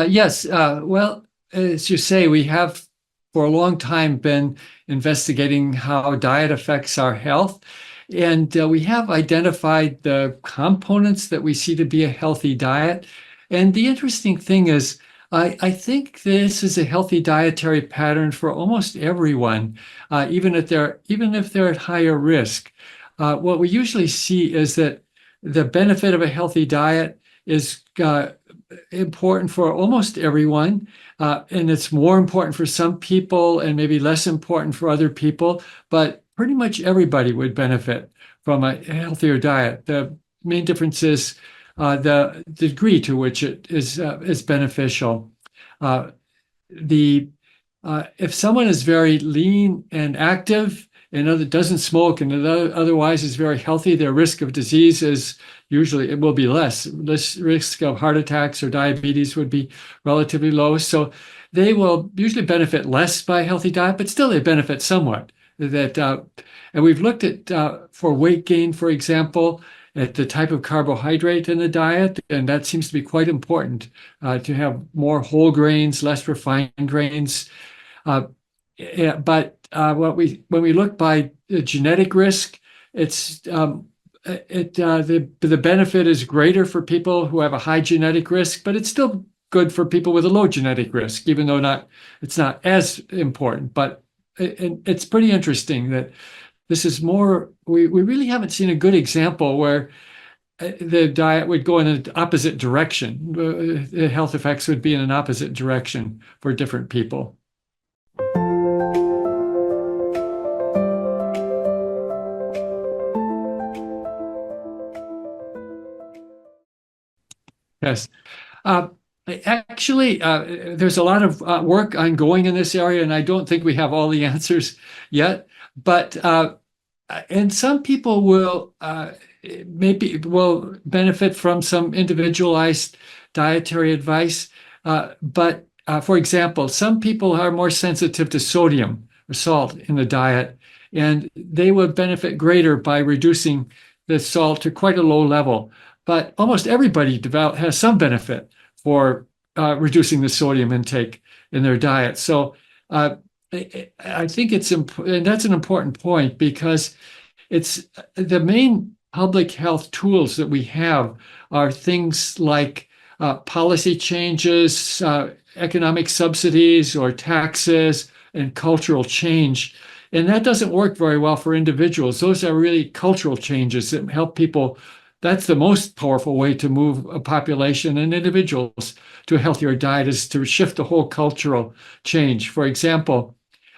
Yes. Well, as you say, we have for a long time been investigating how diet affects our health. And we have identified the components that we see to be a healthy diet. And the interesting thing is, I think this is a healthy dietary pattern for almost everyone, even if they're at higher risk. What we usually see is that the benefit of a healthy diet is important for almost everyone, and it's more important for some people and maybe less important for other people, but pretty much everybody would benefit from a healthier diet. The main difference is the degree to which it is beneficial. Uh, the If someone is very lean and active and doesn't smoke and otherwise is very healthy, their risk of disease is usually it will be less. Less risk of heart attacks or diabetes would be relatively low. So they will usually benefit less by a healthy diet, but still they benefit somewhat. And we've looked at for weight gain, for example, at the type of carbohydrate in the diet, and that seems to be quite important to have more whole grains, less refined grains. Uh, when we look by genetic risk, it's the benefit is greater for people who have a high genetic risk, but it's still good for people with a low genetic risk, even though it's not as important. But it's pretty interesting that this is more. We really haven't seen a good example where the diet would go in an opposite direction. The health effects would be in an opposite direction for different people. Yes. Uh, Actually, there's a lot of work ongoing in this area, and I don't think we have all the answers yet. But and some people will maybe will benefit from some individualized dietary advice. But for example, some people are more sensitive to sodium or salt in the diet, and they would benefit greater by reducing the salt to quite a low level. But almost everybody has some benefit for reducing the sodium intake in their diet. So I think and that's an important point because it's the main public health tools that we have are things like policy changes, economic subsidies or taxes, and cultural change. And that doesn't work very well for individuals. Those are really cultural changes that help people. That's the most powerful way to move a population and individuals to a healthier diet is to shift the whole cultural change. For example,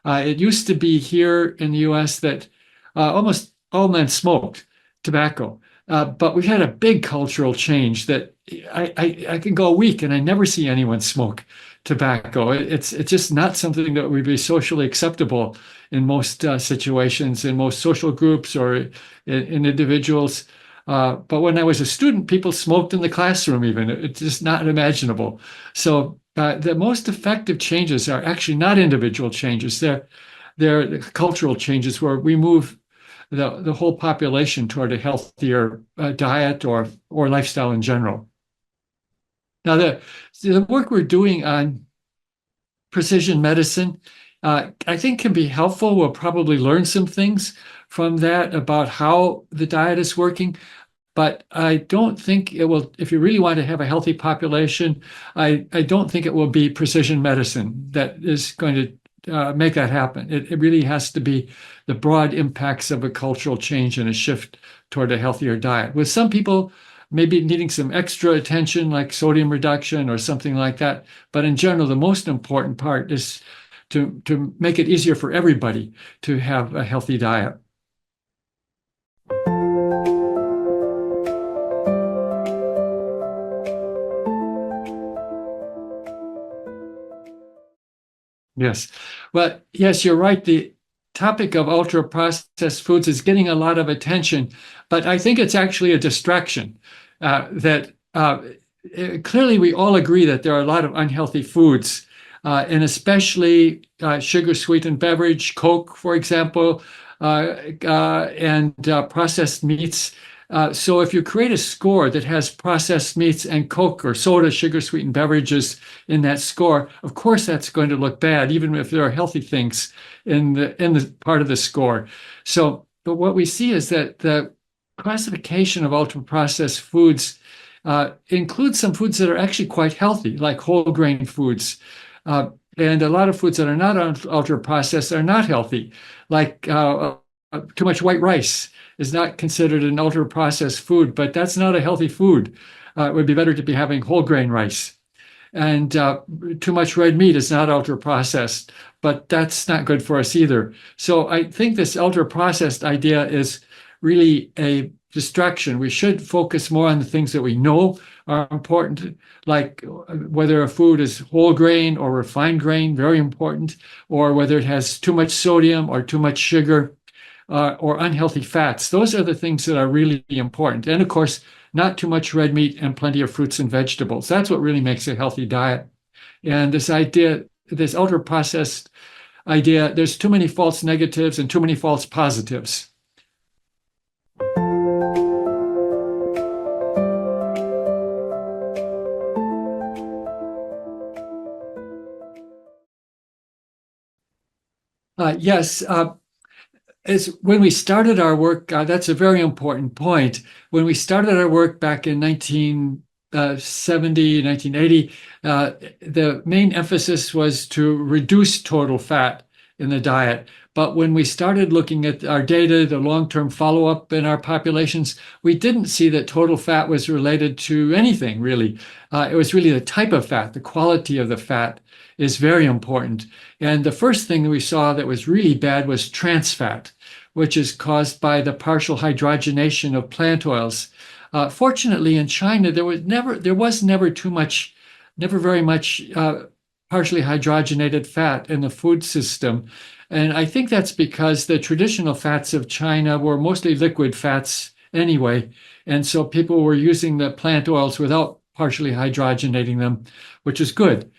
it used to be here in the US that almost all men smoked tobacco. But we've had a big cultural change that I can go a week and I never see anyone smoke tobacco. It's just not something that would be socially acceptable in most situations, in most social groups or in individuals. But when I was a student, people smoked in the classroom even. It's just not imaginable. So the most effective changes are actually not individual changes. They're cultural changes where we move the whole population toward a healthier diet or lifestyle in general. Now, the work we're doing on precision medicine, I think can be helpful. We'll probably learn some things from that about how the diet is working. But I don't think it will, if you really want to have a healthy population, I don't think it will be precision medicine that is going to make that happen. It really has to be the broad impacts of a cultural change and a shift toward a healthier diet. With some people maybe needing some extra attention like sodium reduction or something like that. But in general, the most important part is to make it easier for everybody to have a healthy diet. Yes. Well, yes, you're right. The topic of ultra processed foods is getting a lot of attention, but I think it's actually a distraction. Clearly we all agree that there are a lot of unhealthy foods, and especially sugar sweetened beverage, Coke, for example, and processed meats. So if you create a score that has processed meats and Coke or soda, sugar sweetened beverages in that score, of course that's going to look bad, even if there are healthy things in the part of the score. So, but what we see is that the classification of ultra processed foods includes some foods that are actually quite healthy, like whole grain foods. And a lot of foods that are not ultra processed are not healthy, like too much white rice is not considered an ultra processed food, but that's not a healthy food. It would be better to be having whole grain rice. And too much red meat is not ultra processed, but that's not good for us either. So I think this ultra processed idea is really a distraction. We should focus more on the things that we know are important, like whether a food is whole grain or refined grain, very important, or whether it has too much sodium or too much sugar or unhealthy fats. Those are the things that are really important. And of course, not too much red meat and plenty of fruits and vegetables. That's what really makes a healthy diet. And this idea, this ultra processed idea, there's too many false negatives and too many false positives. Yes, is when we started our work, that's a very important point. When we started our work back in 1970, 1980, the main emphasis was to reduce total fat in the diet. But when we started looking at our data, the long-term follow-up in our populations, we didn't see that total fat was related to anything, really. It was really the type of fat, the quality of the fat is very important. And the first thing that we saw that was really bad was trans fat, which is caused by the partial hydrogenation of plant oils. Fortunately, in China, there was never very much partially hydrogenated fat in the food system. And I think that's because the traditional fats of China were mostly liquid fats anyway. And so people were using the plant oils without partially hydrogenating them, which is good.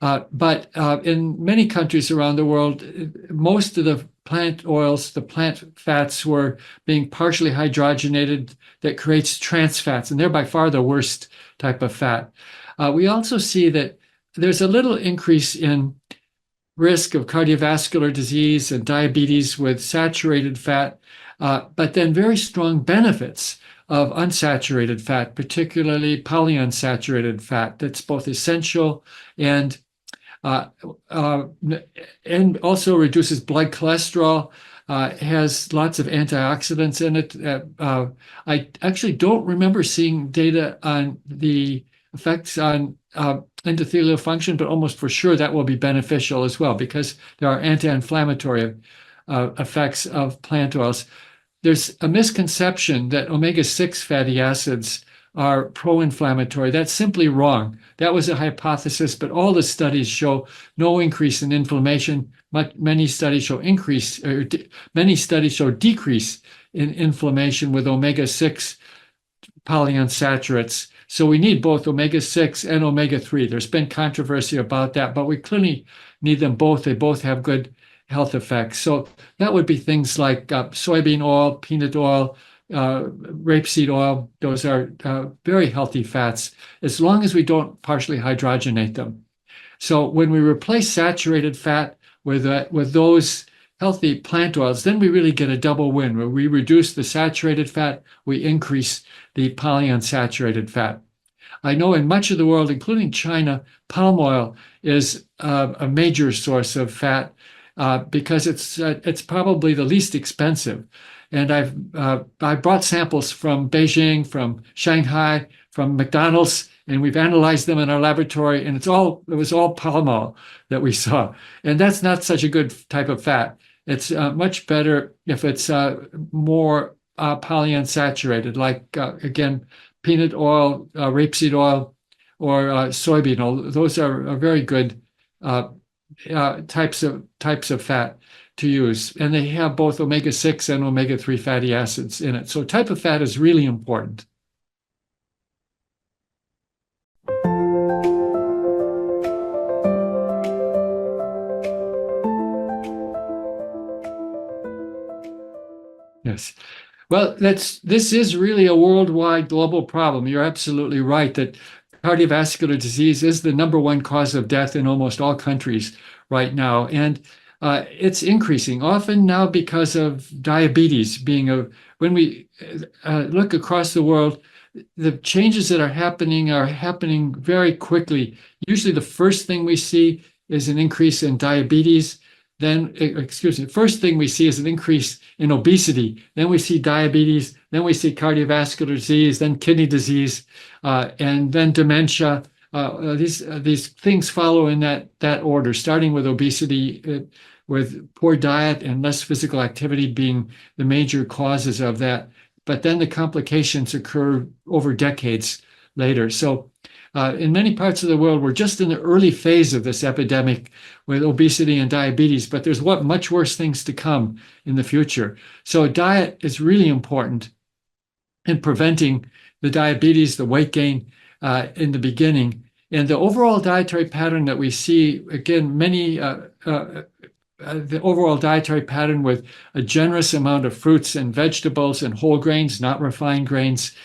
But in many countries around the world, most of the plant oils, the plant fats were being partially hydrogenated that creates trans fats, and they're by far the worst type of fat. We also see that there's a little increase in risk of cardiovascular disease and diabetes with saturated fat, but then very strong benefits of unsaturated fat, particularly polyunsaturated fat, that's both essential and also reduces blood cholesterol, has lots of antioxidants in it. I actually don't remember seeing data on the effects on endothelial function, but almost for sure that will be beneficial as well because there are anti-inflammatory effects of plant oils. There's a misconception that omega-6 fatty acids are pro-inflammatory. That's simply wrong. That was a hypothesis, but all the studies show no increase in inflammation. Many studies show many studies show decrease in inflammation with omega-6 polyunsaturates. So we need both omega-6 and omega-3. There's been controversy about that, but we clearly need them both. They both have good health effects. So that would be things like soybean oil, peanut oil, rapeseed oil. Those are very healthy fats, as long as we don't partially hydrogenate them. So when we replace saturated fat with those healthy plant oils, then we really get a double win. Where we reduce the saturated fat, we increase the polyunsaturated fat. I know in much of the world, including China, palm oil is a major source of fat because it's probably the least expensive. And I brought samples from Beijing, from Shanghai, from McDonald's, and we've analyzed them in our laboratory, and it was all palm oil that we saw. And that's not such a good type of fat. It's much better if it's more polyunsaturated, like again, peanut oil, rapeseed oil, or soybean oil. Those are very good types of fat to use, and they have both omega-6 and omega-3 fatty acids in it. So type of fat is really important. Yes. Well, this is really a worldwide global problem. You're absolutely right that cardiovascular disease is the number one cause of death in almost all countries right now. And it's increasing, often now because of diabetes being when we look across the world, the changes that are happening very quickly. Usually the first thing we see is an increase in diabetes. Then, excuse me, first thing we see is an increase in obesity. Then we see diabetes. Then we see cardiovascular disease, then kidney disease, and then dementia. These things follow in that order, starting with obesity, with poor diet and less physical activity being the major causes of that. But then the complications occur over decades later. So in many parts of the world, we're just in the early phase of this epidemic with obesity and diabetes, but there's much worse things to come in the future. So diet is really important in preventing the diabetes, the weight gain in the beginning. And the overall dietary pattern that we see, again, the overall dietary pattern with a generous amount of fruits and vegetables and whole grains, not refined grains,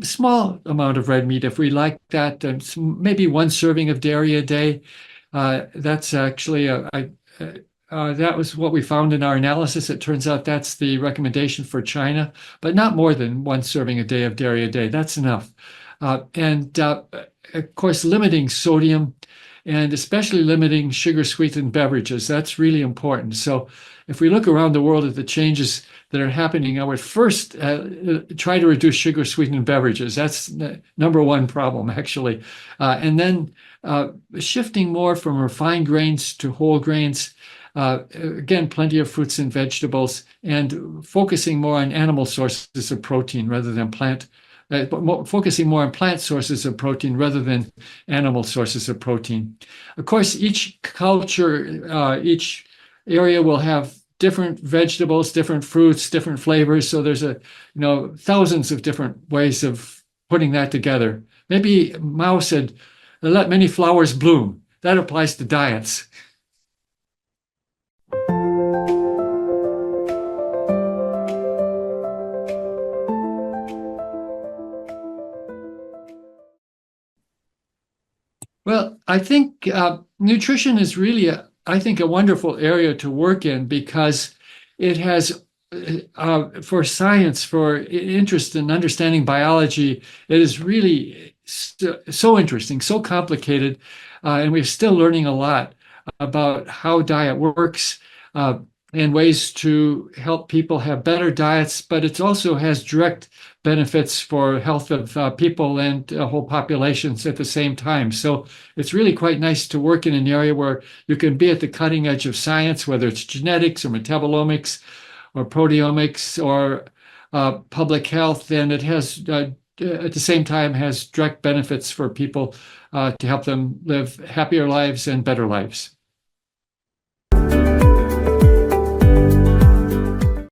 small amount of red meat if we like that, maybe one serving of dairy a day. That's actually that was what we found in our analysis. It turns out that's the recommendation for China, but not more than one serving a day of dairy a day. That's enough. And of course, limiting sodium and especially limiting sugar sweetened beverages. That's really important. So if we look around the world at the changes that are happening, I would first try to reduce sugar sweetened beverages. That's the number one problem, actually. And then shifting more from refined grains to whole grains. Again, plenty of fruits and vegetables, and focusing more on animal sources of protein rather than focusing more on plant sources of protein rather than animal sources of protein. Of course, each culture, each area will have different vegetables, different fruits, different flavors. So there's thousands of different ways of putting that together. Maybe Mao said, "Let many flowers bloom." That applies to diets. Well, I think nutrition is really, I think, a wonderful area to work in because it has, for science, for interest in understanding biology, it is really so interesting, so complicated, and we're still learning a lot about how diet works and ways to help people have better diets, but it also has direct benefits for health of people and whole populations at the same time. So it's really quite nice to work in an area where you can be at the cutting edge of science, whether it's genetics or metabolomics or proteomics or public health, and it has at the same time has direct benefits for people to help them live happier lives and better lives.